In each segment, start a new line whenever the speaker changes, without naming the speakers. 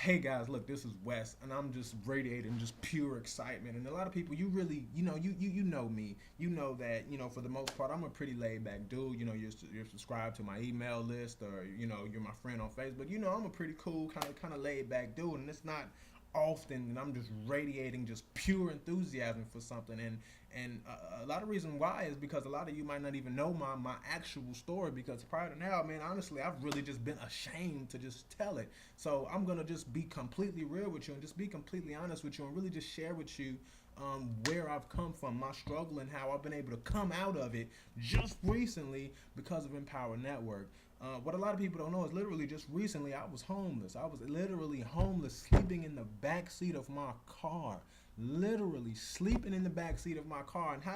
Hey guys, look, this is Wes, and I'm just radiating just pure excitement. And a lot of people, you really, you know me. You know that, for the most part, I'm a pretty laid back dude. You're subscribed to my email list, or you're my friend on Facebook. I'm a pretty cool kind of laid back dude, and it's not often that I'm just radiating just pure enthusiasm for something. And a lot of reason why is because a lot of you might not even know my actual story, because prior to now, man, honestly, I've really just been ashamed to just tell it. So I'm gonna just be completely real with you and just be completely honest with you and really just share with you where I've come from, my struggle, and how I've been able to come out of it just recently because of Empower Network. What a lot of people don't know is literally just recently I was homeless. I was literally homeless, sleeping in the back seat of my car. Literally sleeping in the back seat of my car. And how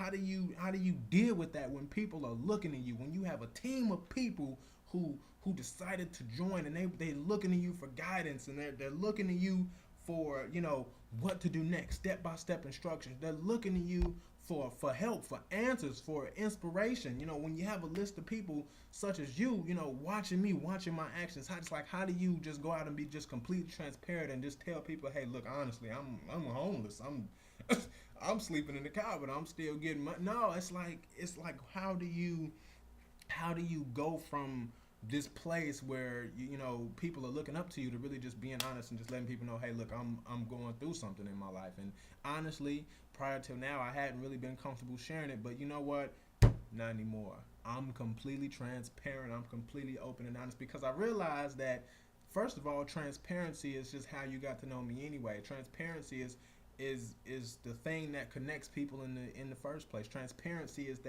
do you deal with that when people are looking at you, when you have a team of people who decided to join, and they looking at you for guidance, and they're looking at you for what to do next, step by step instructions. They're looking at you for help, for answers, for inspiration. When you have a list of people such as watching me, watching my actions, how do you just go out and be just completely transparent and just tell people, hey, look, honestly, I'm homeless. I'm sleeping in the car, but I'm still getting money. No, it's like how do you go from this place where people are looking up to you to really just being honest and just letting people know, hey, look, I'm going through something in my life. And honestly, prior to now, I hadn't really been comfortable sharing it, but you know what? Not anymore. I'm completely transparent. I'm completely open and honest, because I realized that, first of all, transparency is just how you got to know me anyway. Transparency is the thing that connects people in the first place. Transparency is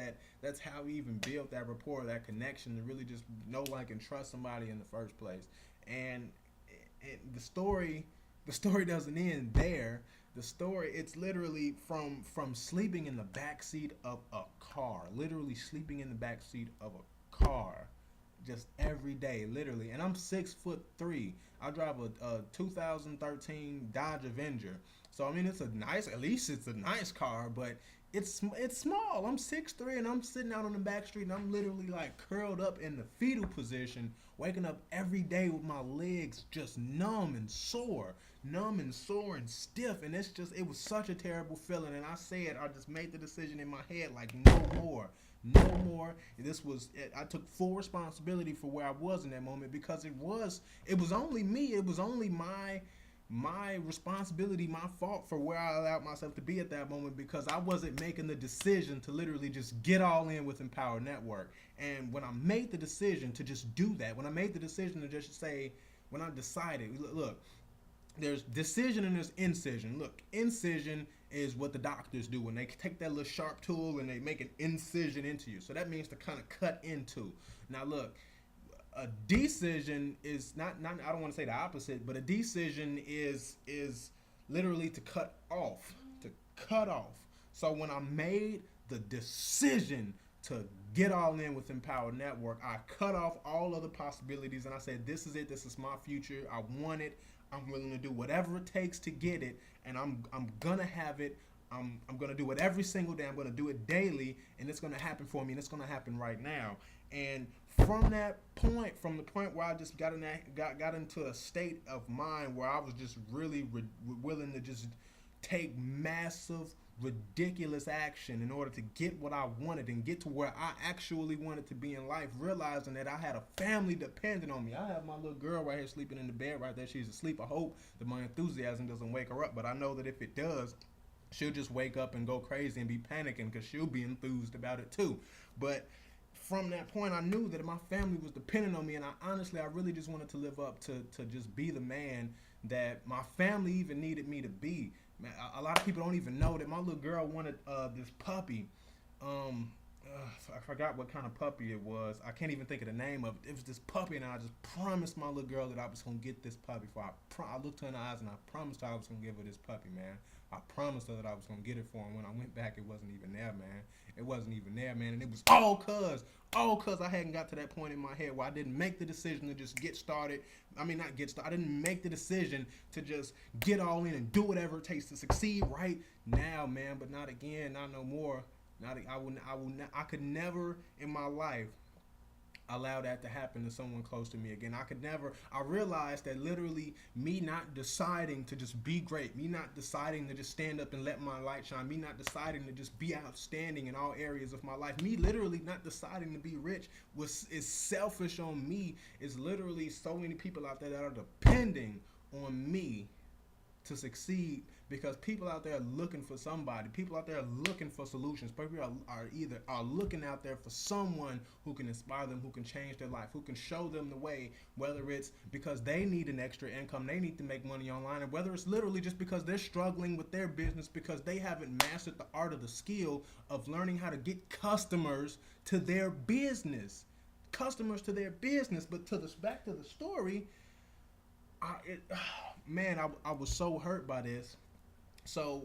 that's how we even build that rapport, that connection, to really just know, like, and trust somebody in the first place. And the story doesn't end there. The story, it's literally from sleeping in the back seat of a car, literally sleeping in the back seat of a car, just every day, literally. And I'm 6'3". I drive a 2013 Dodge Avenger. So I mean, at least it's a nice car, but it's small. I'm 6'3", and I'm sitting out on the back street, and I'm literally like curled up in the fetal position, waking up every day with my legs just numb and sore and stiff. And it was such a terrible feeling. And I just made the decision in my head, like, no more. No more. I took full responsibility for where I was in that moment, because it was only me. It was only my responsibility, my fault for where I allowed myself to be at that moment, because I wasn't making the decision to literally just get all in with Empower Network. And when I made the decision to just do that, when I made the decision to just say, when I decided, look, there's decision and there's incision. Look, incision is what the doctors do when they take that little sharp tool and they make an incision into you. So that means to kind of cut into. Now look, a decision is not I don't want to say the opposite, but a decision is literally to cut off, to cut off. So when I made the decision to get all in with Empower Network, I cut off all other possibilities, and I said, this is it. This is my future. I want it. I'm willing to do whatever it takes to get it, and I'm gonna have it. I'm gonna do it every single day. I'm gonna do it daily, and it's gonna happen for me, and it's gonna happen right now. And from that point, from the point where I just got into a state of mind where I was just really willing to just take massive, ridiculous action in order to get what I wanted and get to where I actually wanted to be in life, realizing that I had a family dependent on me. I have my little girl right here sleeping in the bed right there. She's asleep. I hope that my enthusiasm doesn't wake her up, but I know that if it does, she'll just wake up and go crazy and be panicking, because she'll be enthused about it too. But from that point, I knew that my family was dependent on me, and I really just wanted to live up to just be the man that my family even needed me to be. Man, a lot of people don't even know that my little girl wanted this puppy. I forgot what kind of puppy it was. I can't even think of the name of it. It was this puppy, and I just promised my little girl that I was gonna get this puppy for her. I looked her in the eyes and I promised her I was gonna give her this puppy, man. I promised her that I was gonna get it for her. When I went back, it wasn't even there, man. It wasn't even there, man. And it was all cause I hadn't got to that point in my head where I didn't make the decision to just get started. I mean, not get started. I didn't make the decision to just get all in and do whatever it takes to succeed right now, man. But not again, not no more. Not I could never in my life. allow that to happen to someone close to me again. I realized that literally me not deciding to just be great, me not deciding to just stand up and let my light shine, me not deciding to just be outstanding in all areas of my life, me literally not deciding to be rich is selfish on me. Is literally so many people out there that are depending on me to succeed, because people out there are looking for somebody. People out there are looking for solutions. People are looking out there for someone who can inspire them, who can change their life, who can show them the way, whether it's because they need an extra income, they need to make money online, and whether it's literally just because they're struggling with their business because they haven't mastered the art of the skill of learning how to get customers to their business. But back to the story, I was so hurt by this. So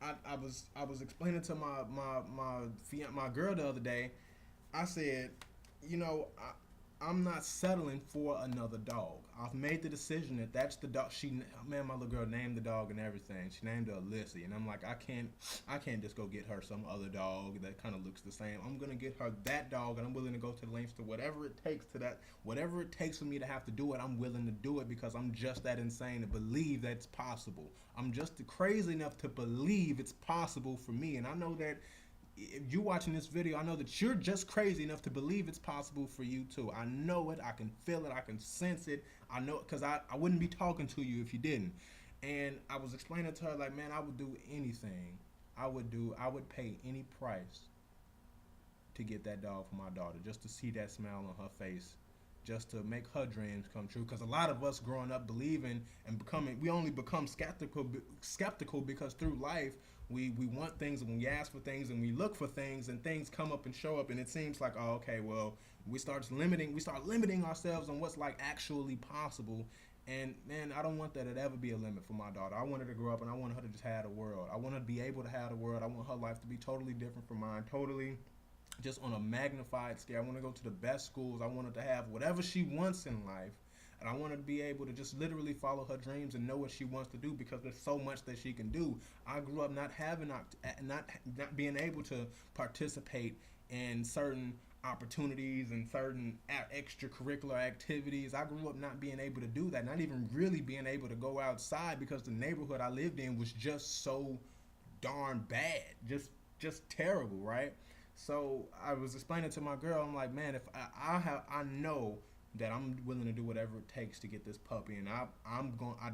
I was explaining to my girl the other day. I said, you know, I'm not settling for another dog. I've made the decision that that's the dog. Man, my little girl named the dog and everything. She named her Lissy, and I'm like, I can't just go get her some other dog that kind of looks the same. I'm gonna get her that dog, and I'm willing to go to the lengths to whatever it takes for me to have to do it. I'm willing to do it because I'm just that insane to believe that it's possible. I'm just crazy enough to believe it's possible for me, and I know that if you're watching this video, I know that you're just crazy enough to believe it's possible for you too. I know it. I can feel it. I can sense it. I know it because I wouldn't be talking to you if you didn't. And I was explaining to her, like, man, I would do anything. I would pay any price to get that dog for my daughter, just to see that smile on her face, just to make her dreams come true. Because a lot of us growing up believing and becoming, we only become skeptical because through life we want things, and we ask for things, and we look for things, and things come up and show up, and it seems like, oh, okay, well, we start limiting ourselves on what's like actually possible. And man, I don't want that to ever be a limit for my daughter. I want her to grow up, and I want her to just have the world. I want her to be able to have the world. I want her life to be totally different from mine, totally just on a magnified scale. I want to go to the best schools. I want her to have whatever she wants in life. And I want her to be able to just literally follow her dreams and know what she wants to do, because there's so much that she can do. I grew up not being able to participate in certain opportunities and certain extracurricular activities. I grew up not being able to do that, not even really being able to go outside, because the neighborhood I lived in was just so darn bad, just terrible, right? So I was explaining to my girl, I'm like, man, if I know that I'm willing to do whatever it takes to get this puppy, and I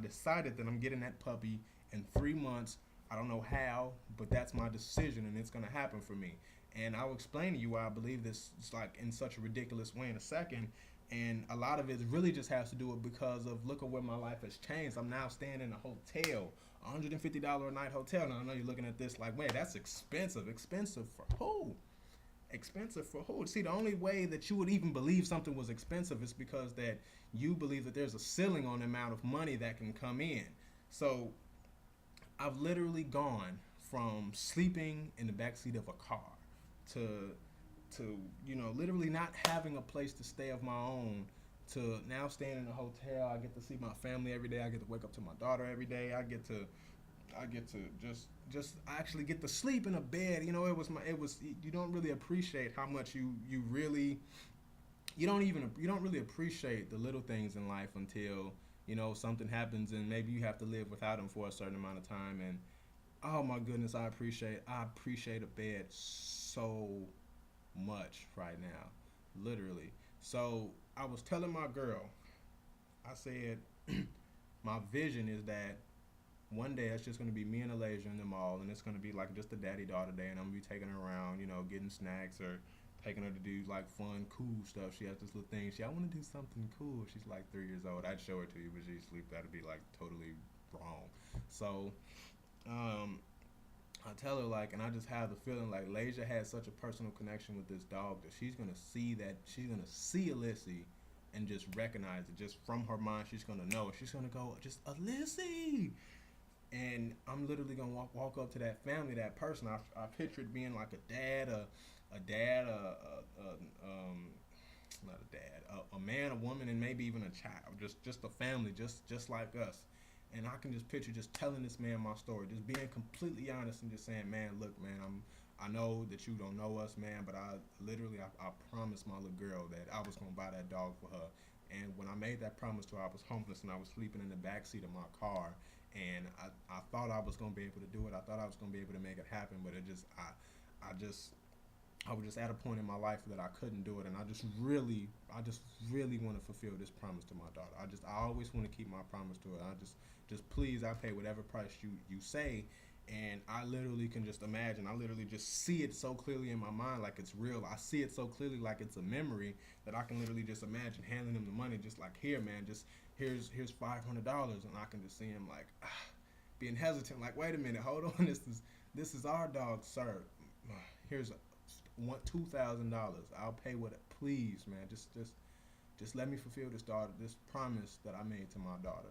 decided that I'm getting that puppy in 3 months. I don't know how, but that's my decision, and it's gonna happen for me. And I'll explain to you why I believe this is like in such a ridiculous way in a second. And a lot of it really just has to do it because of, look at where my life has changed. I'm now staying in a hotel, $150 a night hotel. Now I know you're looking at this like, wait, that's expensive. Expensive for who? Expensive for who? See, the only way that you would even believe something was expensive is because that you believe that there's a ceiling on the amount of money that can come in. So I've literally gone from sleeping in the backseat of a car to literally not having a place to stay of my own, to now staying in a hotel. I get to see my family every day. I get to wake up to my daughter every day. I get to just actually get to sleep in a bed. You don't really appreciate how much you really, you don't really appreciate the little things in life until, something happens and maybe you have to live without them for a certain amount of time. And oh my goodness, I appreciate a bed so much right now, literally. So I was telling my girl, I said, my vision is that one day it's just going to be me and Alasia in the mall, and it's going to be like just a daddy-daughter day, and I'm going to be taking her around, getting snacks or taking her to do like fun, cool stuff. She has this little thing. I want to do something cool. She's like 3 years old. I'd show her to you, but she's asleep. That'd be like totally wrong. So, I tell her like, and I just have the feeling like Lasia has such a personal connection with this dog that she's gonna see Alyssy and just recognize it just from her mind. She's gonna know. She's gonna go, just Alyssy. And I'm literally gonna walk up to that family, that person. I picture it being like a dad, not a dad, a man, a woman, and maybe even a child. Just a family, just like us. And I can just picture just telling this man my story, just being completely honest and just saying, man, look, man, I know that you don't know us, man, but I promised my little girl that I was gonna buy that dog for her. And when I made that promise to her, I was homeless and I was sleeping in the back seat of my car. And I thought I was gonna be able to do it. I thought I was gonna be able to make it happen, but I just I was just at a point in my life that I couldn't do it, and I just really want to fulfill this promise to my daughter. I always want to keep my promise to her. Just please, I pay whatever price you say, and I literally can just imagine. I literally just see it so clearly in my mind, like it's real. I see it so clearly, like it's a memory that I can literally just imagine handing him the money, just like here, man, just here's $500, and I can just see him like being hesitant, like wait a minute, hold on, this is our dog, sir. Here's $2,000. I'll pay what. Please, man. Just let me fulfill this promise that I made to my daughter.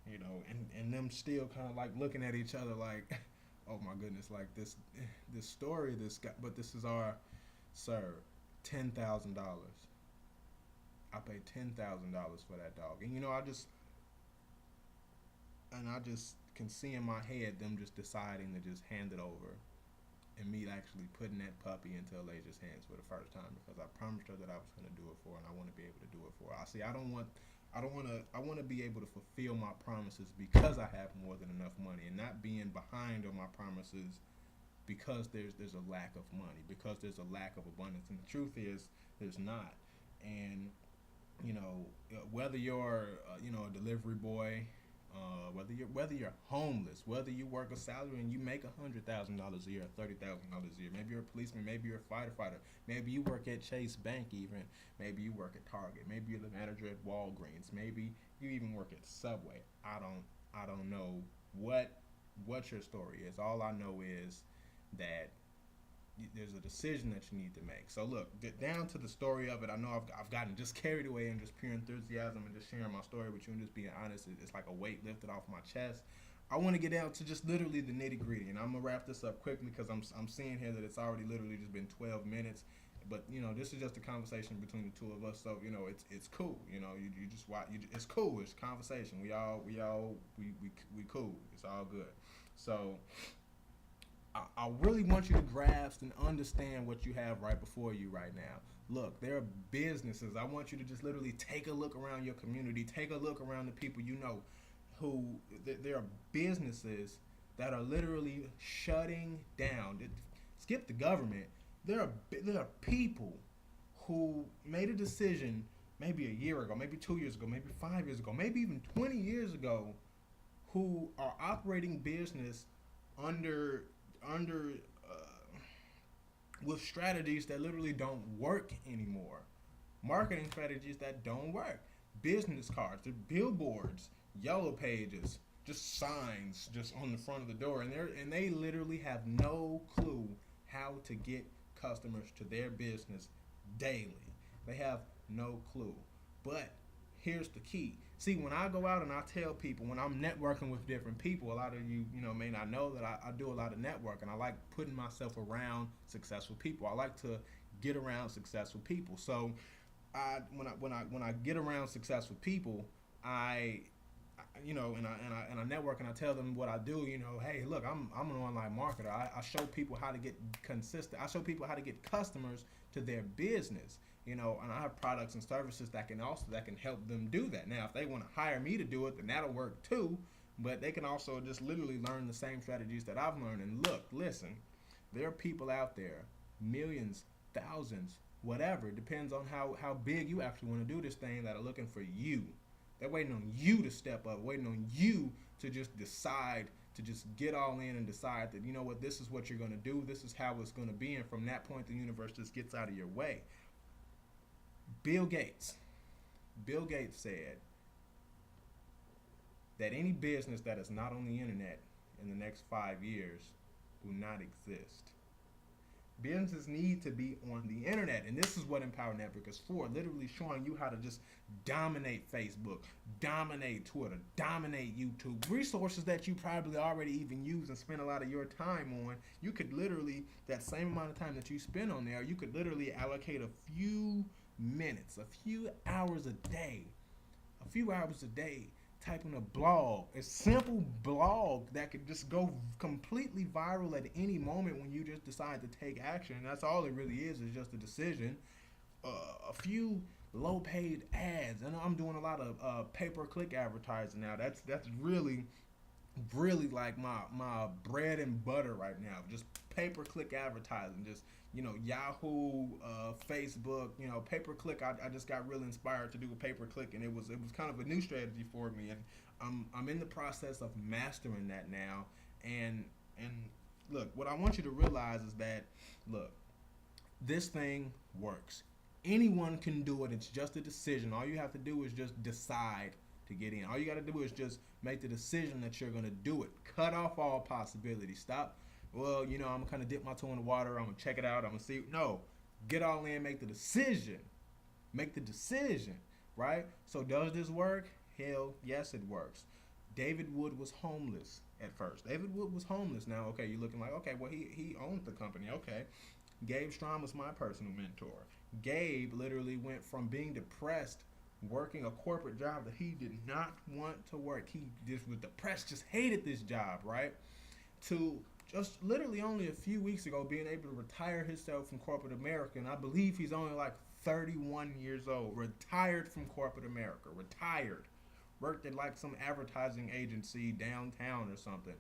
And them still kind of like looking at each other like, oh my goodness, like this story, this guy, but this is our, sir, $10,000. I paid $10,000 for that dog, and I just can see in my head them just deciding to just hand it over and me actually putting that puppy into Elijah's hands for the first time because I promised her that I was going to do it for her and I want to be able to do it for her. I want to be able to fulfill my promises because I have more than enough money and not being behind on my promises because there's a lack of money, because there's a lack of abundance. And the truth is there's not. And whether you're a delivery boy, whether you're homeless, whether you work a salary and you make $100,000 a year, $30,000 a year, maybe you're a policeman, maybe you're a firefighter, maybe you work at Chase Bank, even maybe you work at Target, maybe you're the manager at Walgreens, maybe you even work at Subway. I don't know what your story is. All I know is that there's a decision that you need to make. So look, get down to the story of it. I know I've gotten just carried away in just pure enthusiasm and just sharing my story with you and just being honest. It's like a weight lifted off my chest. I want to get down to just literally the nitty gritty, and I'm gonna wrap this up quickly because I'm seeing here that it's already literally just been 12 minutes. But this is just a conversation between the two of us, so it's cool. You just watch. It's cool. It's conversation. We cool. It's all good. So I really want you to grasp and understand what you have right before you right now. Look, there are businesses. I want you to just literally take a look around your community. Take a look around the people you know who there are businesses that are literally shutting down. Skip the government. There are people who made a decision maybe a year ago, maybe 2 years ago, maybe 5 years ago, maybe even 20 years ago, who are operating business under with strategies that literally don't work anymore, marketing strategies that don't work, business cards, the billboards, yellow pages, just signs just on the front of the door, and they literally have no clue how to get customers to their business daily. They have no clue. But here's the key. See, when I go out and I tell people, when I'm networking with different people, a lot of you, may not know that I do a lot of networking. I like putting myself around successful people. I like to get around successful people. So, when I get around successful people, and I network and I tell them what I do. Hey, look, I'm an online marketer. I show people how to get consistent. I show people how to get customers to their business. And I have products and services that can help them do that. Now, if they want to hire me to do it, then that'll work too. But they can also just literally learn the same strategies that I've learned. And listen, there are people out there, millions, thousands, whatever. It depends on how big you actually want to do this thing, that are looking for you. They're waiting on you to step up, waiting on you to just decide, to just get all in and decide that, this is what you're going to do. This is how it's going to be. And from that point, the universe just gets out of your way. Bill Gates said that any business that is not on the internet in the next 5 years will not exist. Businesses need to be on the internet, and this is what Empower Network is for, literally showing you how to just dominate Facebook, dominate Twitter, dominate YouTube, resources that you probably already even use and spend a lot of your time on. You could literally, that same amount of time that you spend on there, you could literally allocate a few minutes, a few hours a day typing a blog, a simple blog that could just go completely viral at any moment when you just decide to take action. And that's all it really is just a decision. A few low paid ads. I know I'm doing a lot of pay per click advertising now. That's really like my bread and butter right now. Just pay per click advertising. Just Yahoo, Facebook. Pay per click. I just got really inspired to do a pay per click, and it was kind of a new strategy for me, and I'm in the process of mastering that now. And look, what I want you to realize is that look, this thing works. Anyone can do it. It's just a decision. All you have to do is just decide to get in. All you got to do is just make the decision that you're going to do it. Cut off all possibilities. Stop. Well, I'm going to dip my toe in the water. I'm going to check it out. I'm going to see. No. Get all in. Make the decision. Make the decision. Right? So does this work? Hell, yes, it works. David Wood was homeless at first. David Wood was homeless. Now, okay, you're looking like, okay, well, he owned the company. Okay. Gabe Strom was my personal mentor. Gabe literally went from being depressed, working a corporate job that he did not want to work. He just was depressed, just hated this job, right? To just literally only a few weeks ago being able to retire himself from corporate America. And I believe he's only like 31 years old, retired from corporate America, retired. Worked at like some advertising agency downtown or something.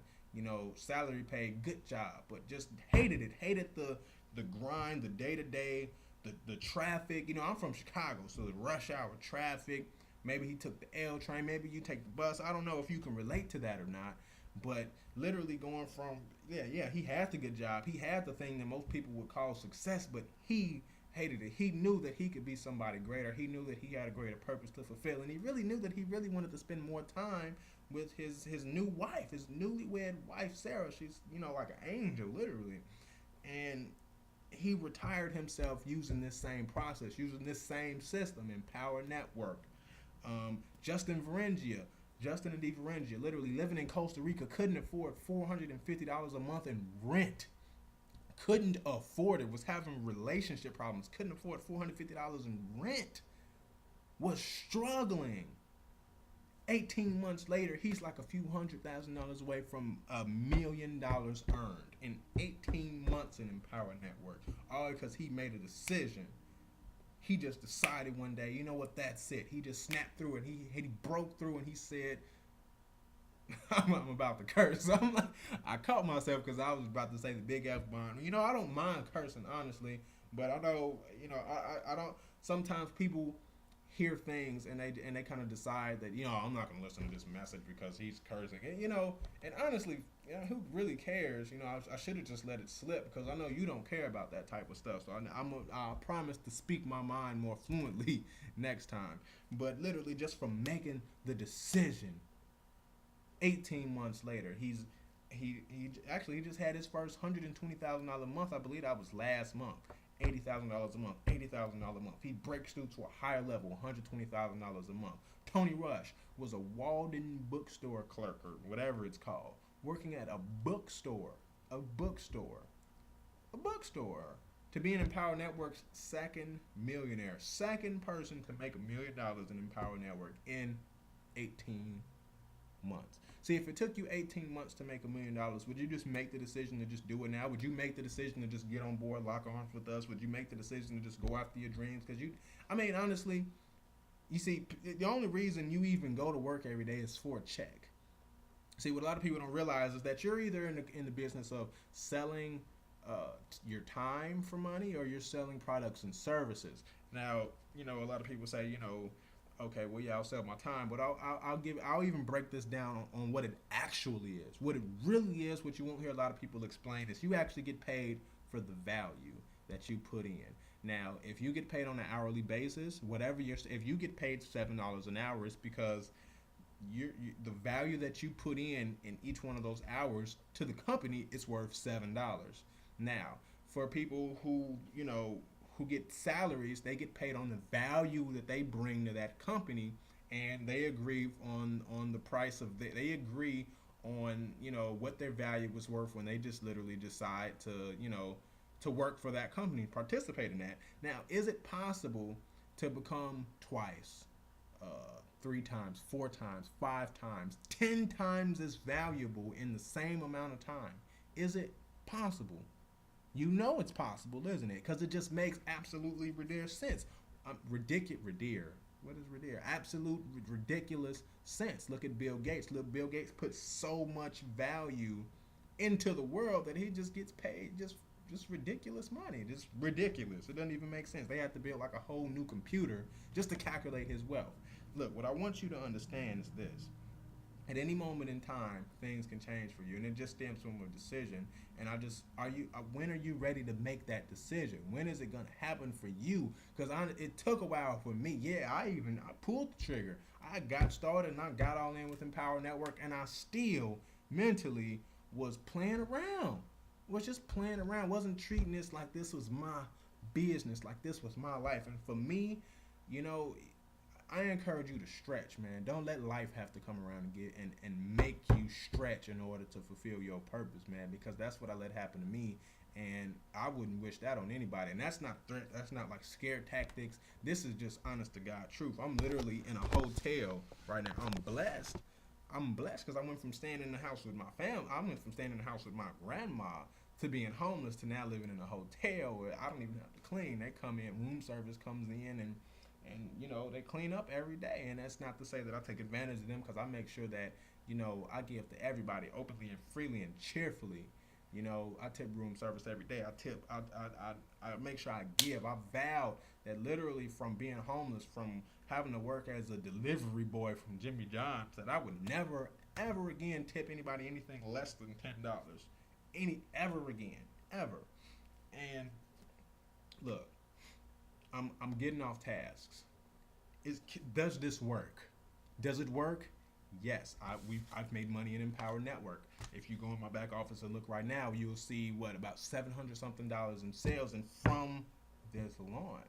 Salary paid, good job, but just hated it. Hated the grind, the day to day, the traffic. I'm from Chicago, so the rush hour traffic. Maybe he took the L train. Maybe you take the bus. I don't know if you can relate to that or not. But literally going from he had the good job. He had the thing that most people would call success, but he hated it. He knew that he could be somebody greater. He knew that he had a greater purpose to fulfill, and he really knew that he really wanted to spend more time with his new wife, his newlywed wife Sarah. She's like an angel, literally, and he retired himself using this same process, using this same system, Empower Network. Justin and Dee Varengia, literally living in Costa Rica, couldn't afford $450 a month in rent. Couldn't afford it, was having relationship problems, couldn't afford $450 in rent, was struggling. 18 months later, he's like a few $100,000 away from $1 million earned in 18 months in Empower Network. All because he made a decision. He just decided one day, you know what, that's it. He just snapped through it. He broke through and he said, I'm about to curse. I caught myself because I was about to say the big F bomb. I don't mind cursing, honestly, but I know, I don't. Sometimes people hear things and they kind of decide that I'm not going to listen to this message because he's cursing. And honestly, who really cares? I should have just let it slip because I know you don't care about that type of stuff. So I promise to speak my mind more fluently next time. But literally, just from making the decision. 18 months later, he just had his first $120,000 a month. I believe that was last month. $80,000 a month, $80,000 a month. He breaks through to a higher level, $120,000 a month. Tony Rush was a Walden bookstore clerk or whatever it's called, working at a bookstore, to be in Empower Network's second millionaire, second person to make $1 million in Empower Network in 18 months. See, if it took you 18 months to make $1 million, would you just make the decision to just do it now? Would you make the decision to just get on board, lock arms with us? Would you make the decision to just go after your dreams? Because honestly, you see, the only reason you even go to work every day is for a check. See, what a lot of people don't realize is that you're either in the business of selling your time for money or you're selling products and services. Now, a lot of people say, okay, well, yeah, I'll sell my time, but I'll even break this down on what it actually is. What it really is, what you won't hear a lot of people explain, is you actually get paid for the value that you put in. Now, if you get paid on an hourly basis, if you get paid $7 an hour, it's because the value that you put in each one of those hours to the company is worth $7. Now, for people who get salaries, they get paid on the value that they bring to that company, and they agree on the price of they agree on what their value was worth when they just literally decide to work for that company, participate in that. Now, is it possible to become twice, 3 times, 4 times, 5 times, 10 times as valuable in the same amount of time? Is it possible? You know it's possible, isn't it? Because it just makes absolutely ridiculous sense. Ridiculous. What is ridiculous? Absolute ridiculous sense. Look at Bill Gates. Look, Bill Gates puts so much value into the world that he just gets paid just ridiculous money. Just ridiculous. It doesn't even make sense. They have to build like a whole new computer just to calculate his wealth. Look, what I want you to understand is this. At any moment in time, things can change for you, and it just stems from a decision. And when are you ready to make that decision? When is it gonna happen for you? Because it took a while for me. Yeah, I pulled the trigger. I got started and I got all in with Empower Network, and I still mentally was playing around. Was just playing around. Wasn't treating this like this was my business, like this was my life. And for me, you know, I encourage you to stretch, man. Don't let life have to come around and make you stretch in order to fulfill your purpose, man. Because that's what I let happen to me, and I wouldn't wish that on anybody. And that's not threat. That's not like scare tactics. This is just honest to God truth. I'm literally in a hotel right now. I'm blessed. I'm blessed because I went from staying in the house with my family. I went from staying in the house with my grandma to being homeless to now living in a hotel where I don't even have to clean. They come in, room service comes in, and you know, they clean up every day. And that's not to say that I take advantage of them, because I make sure that, you know, I give to everybody openly and freely and cheerfully. You know, I tip room service every day. I make sure I give. I vowed that literally from being homeless, from having to work as a delivery boy from Jimmy John's, that I would never ever again tip anybody anything less than $10. Ever again. Ever. And look, I'm getting off tasks. Does this work? Does it work? Yes. I've made money in Empower Network. If you go in my back office and look right now, you'll see about $700 something in sales. And from this launch,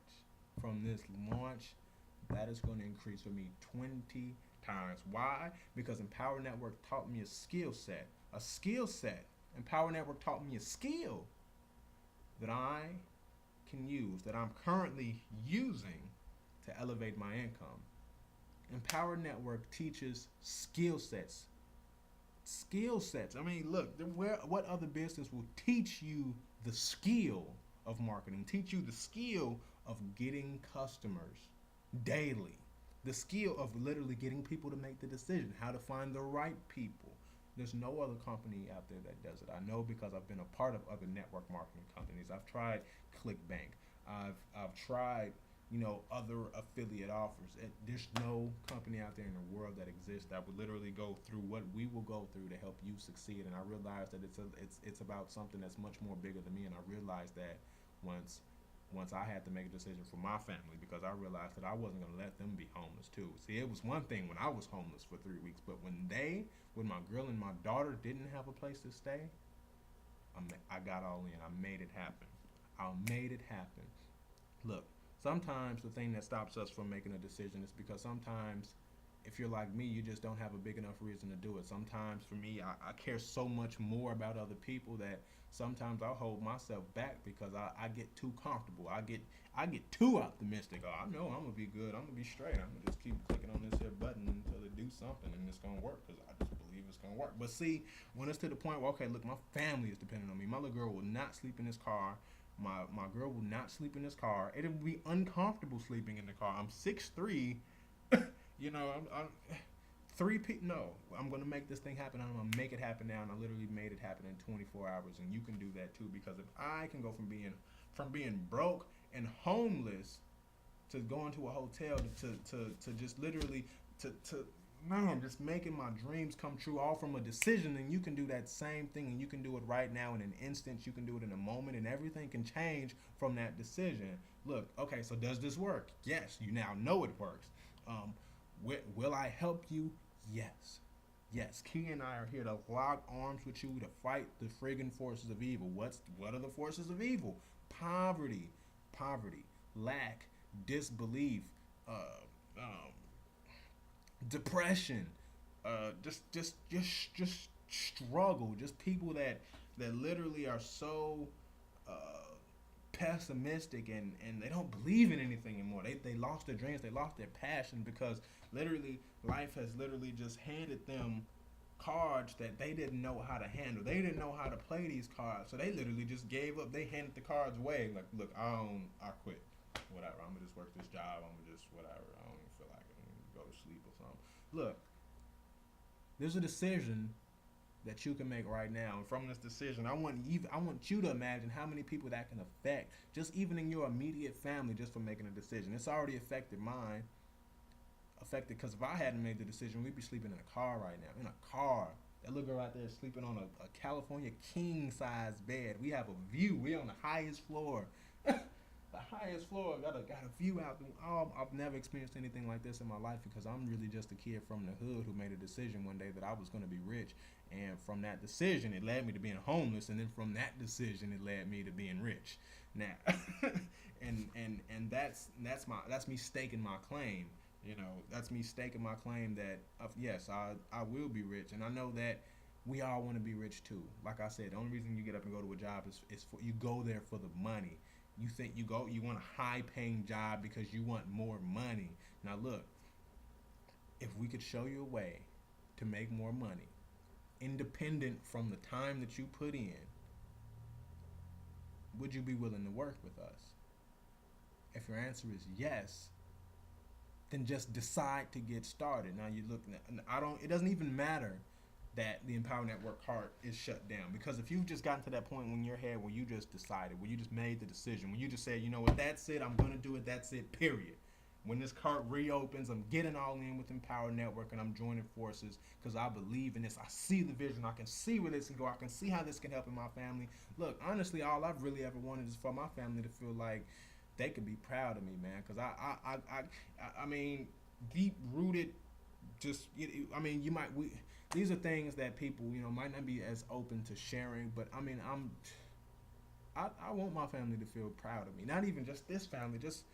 that is going to increase for me 20 times. Why? Because Empower Network taught me a skill set. A skill set. Empower Network taught me a skill that I can use, that I'm currently using to elevate my income. Empower Network teaches skill sets. Skill sets. I mean, look, what other business will teach you the skill of marketing, teach you the skill of getting customers daily, the skill of literally getting people to make the decision, how to find the right people? There's no other company out there that does it. I know because I've been a part of other network marketing companies. I've tried ClickBank. I've tried, you know, other affiliate offers. There's no company out there in the world that exists that would literally go through what we will go through to help you succeed. And I realized that it's about something that's much more bigger than me. And I realized that once I had to make a decision for my family, because I realized that I wasn't going to let them be homeless too. See, it was one thing when I was homeless for 3 weeks, but when my girl and my daughter didn't have a place to stay, I got all in. I made it happen. I made it happen. Look, sometimes the thing that stops us from making a decision is because sometimes, if you're like me, you just don't have a big enough reason to do it. Sometimes for me, I care so much more about other people that sometimes I'll hold myself back because I get too comfortable. I get too optimistic. Oh, I know I'm gonna be good. I'm gonna be straight. I'm gonna just keep clicking on this here button until it do something and it's gonna work, because I just believe it's gonna work. But see, when it's to the point where, okay, look, my family is dependent on me. My little girl will not sleep in this car. My girl will not sleep in this car. It'll be uncomfortable sleeping in the car. I'm 6'3". You know, I'm 3 no, I'm gonna make this thing happen. I'm gonna make it happen now, and I literally made it happen in 24 hours. And you can do that too, because if I can go from being broke and homeless to going to a hotel to just literally to man, just making my dreams come true, all from a decision, and you can do that same thing, and you can do it right now in an instant. You can do it in a moment, and everything can change from that decision. Look, okay, so does this work? Yes, you now know it works. Will I help you? Yes. Yes, Key and I are here to lock arms with you to fight the friggin' forces of evil. What are the forces of evil? Poverty, lack, disbelief, depression, just struggle. Just people that literally are so pessimistic and they don't believe in anything anymore. They lost their dreams. They lost their passion because Literally, life has literally just handed them cards that they didn't know how to handle. They didn't know how to play these cards, so they literally just gave up. They handed the cards away. Like, look, I quit. Whatever. I'm gonna just work this job. I'm gonna just whatever. I don't even feel like it. I'm gonna go to sleep or something. Look, there's a decision that you can make right now, and from this decision, I want you to imagine how many people that can affect, just even in your immediate family, just for making a decision. It's already affected mine. Affected because if I hadn't made the decision, we'd be sleeping in a car right now. In a car. That little girl out there is sleeping on a California king size bed. We have a view. We're on the highest floor. The highest floor. Got a view out. I've never experienced anything like this in my life because I'm really just a kid from the hood who made a decision one day that I was going to be rich. And from that decision, it led me to being homeless. And then from that decision, it led me to being rich. Now, and that's me staking my claim. You know, that's me staking my claim that, yes, I will be rich. And I know that we all want to be rich too. Like I said, the only reason you get up and go to a job is for you go there for the money. You think you want a high paying job because you want more money. Now look, if we could show you a way to make more money, independent from the time that you put in, would you be willing to work with us? If your answer is yes, then just decide to get started. Now you look, it doesn't even matter that the Empower Network cart is shut down, because if you've just gotten to that point in your head where you just decided, where you just made the decision, when you just said, you know what, that's it, I'm gonna do it, that's it, period. When this cart reopens, I'm getting all in with Empower Network and I'm joining forces because I believe in this. I see the vision. I can see where this can go. I can see how this can help in my family. Look, honestly, all I've really ever wanted is for my family to feel like they could be proud of me, man. Because I mean, deep rooted, just, I mean, these are things that people, might not be as open to sharing. But I mean, I want my family to feel proud of me. Not even just this family, just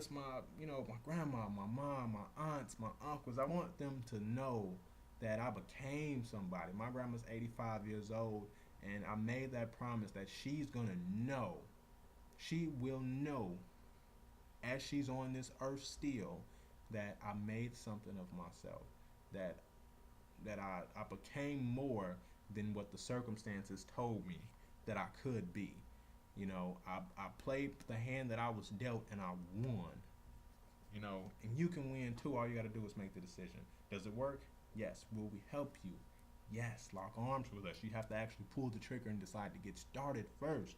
my, my grandma, my mom, my aunts, my uncles. I want them to know that I became somebody. My grandma's 85 years old, and I made that promise that she's gonna know. She will know, as she's on this earth still, that I made something of myself. That I became more than what the circumstances told me that I could be. I played the hand that I was dealt and I won. And you can win too. All you got to do is make the decision. Does it work? Yes. Will we help you? Yes. Lock arms with us. You have to actually pull the trigger and decide to get started first.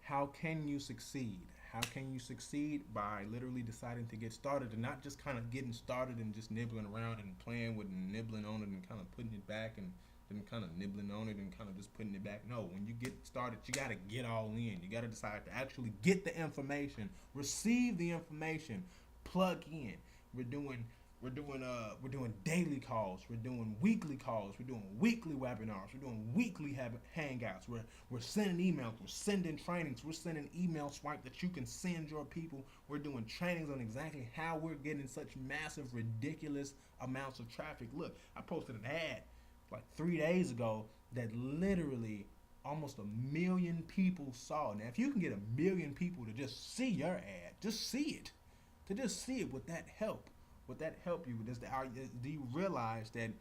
How can you succeed? How can you succeed? By literally deciding to get started and not just kind of getting started and just nibbling around and playing with and nibbling on it and kind of putting it back and then kind of nibbling on it and kind of just putting it back. No, when you get started, you got to get all in. You got to decide to actually get the information, receive the information, plug in. We're doing daily calls. We're doing weekly calls. We're doing weekly webinars. We're doing weekly hangouts. We're sending emails. We're sending trainings. We're sending email swipe that you can send your people. We're doing trainings on exactly how we're getting such massive, ridiculous amounts of traffic. Look, I posted an ad like 3 days ago that literally almost 1 million people saw. Now, if you can get 1 million people to just see your ad, just see it, would that help? Would that help you? Do you realize that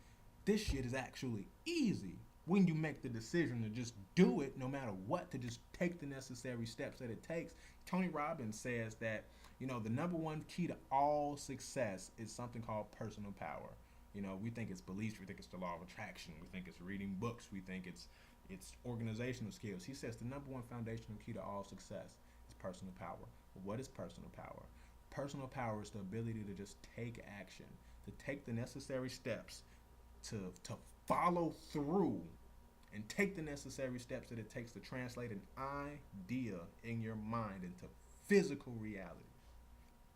this shit is actually easy when you make the decision to just do it, no matter what, to just take the necessary steps that it takes? Tony Robbins says that, the number one key to all success is something called personal power. We think it's beliefs, we think it's the law of attraction, we think it's reading books, we think it's organizational skills. He says the number one foundational key to all success is personal power. Well, what is personal power? Personal power is the ability to just take action, to take the necessary steps, to follow through and take the necessary steps that it takes to translate an idea in your mind into physical reality.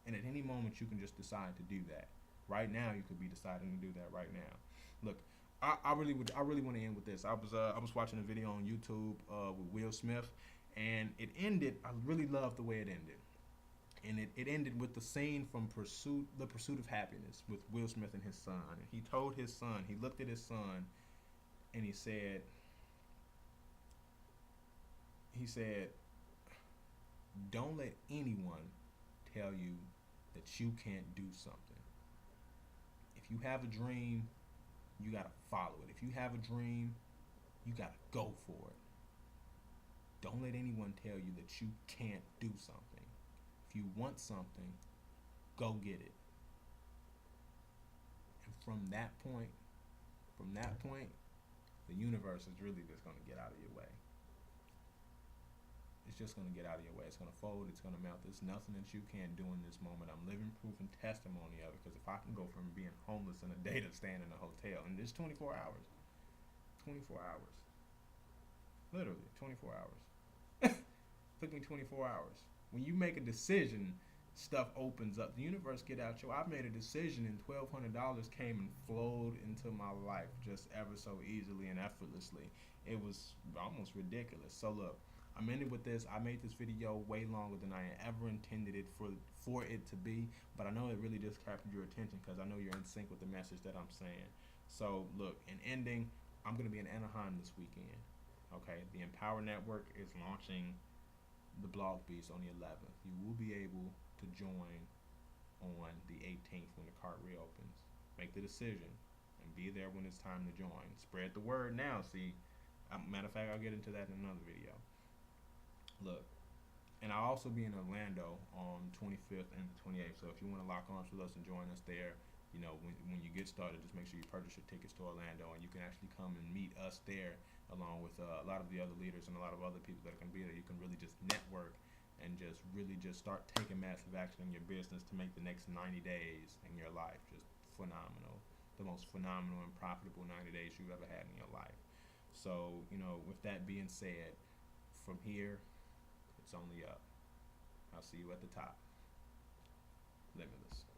And at any moment you can just decide to do that. Right now, you could be deciding to do that right now. Look, I really want to end with this. I was watching a video on YouTube with Will Smith, and it ended. I really loved the way it ended, and it ended with the scene from The Pursuit of Happiness with Will Smith and his son. And he told his son, he looked at his son, and he said, "Don't let anyone tell you that you can't do something. If you have a dream, you gotta follow it. If you have a dream, you gotta go for it. Don't let anyone tell you that you can't do something. If you want something, go get it. And from that point, the universe is really just gonna get out of your way. It's just gonna get out of your way. It's gonna fold. It's gonna melt. There's nothing that you can't do in this moment. I'm living proof and testimony of it. Because if I can go from being homeless in a day to staying in a hotel, and it's 24 hours, 24 hours, literally 24 hours. Took me 24 hours. When you make a decision, stuff opens up. The universe get out you. I made a decision, and $1,200 came and flowed into my life just ever so easily and effortlessly. It was almost ridiculous. So look, I'm ending with this. I made this video way longer than I ever intended it for it to be, but I know it really just captured your attention because I know you're in sync with the message that I'm saying. So look, in ending, I'm going to be in Anaheim this weekend. Okay, the Empower Network is launching the Blog Beast on the 11th. You will be able to join on the 18th when the cart reopens. Make the decision and be there when it's time to join. Spread the word now. See, matter of fact, I'll get into that in another video. Look, and I'll also be in Orlando on 25th and the 28th. So if you want to lock arms with us and join us there, you know, when you get started, just make sure you purchase your tickets to Orlando, and you can actually come and meet us there along with a lot of the other leaders and a lot of other people that are going to be there. You can really just network and just really just start taking massive action in your business to make the next 90 days in your life just phenomenal. The most phenomenal and profitable 90 days you've ever had in your life. So, you know, with that being said, from here, it's only up. I'll see you at the top. Limitless.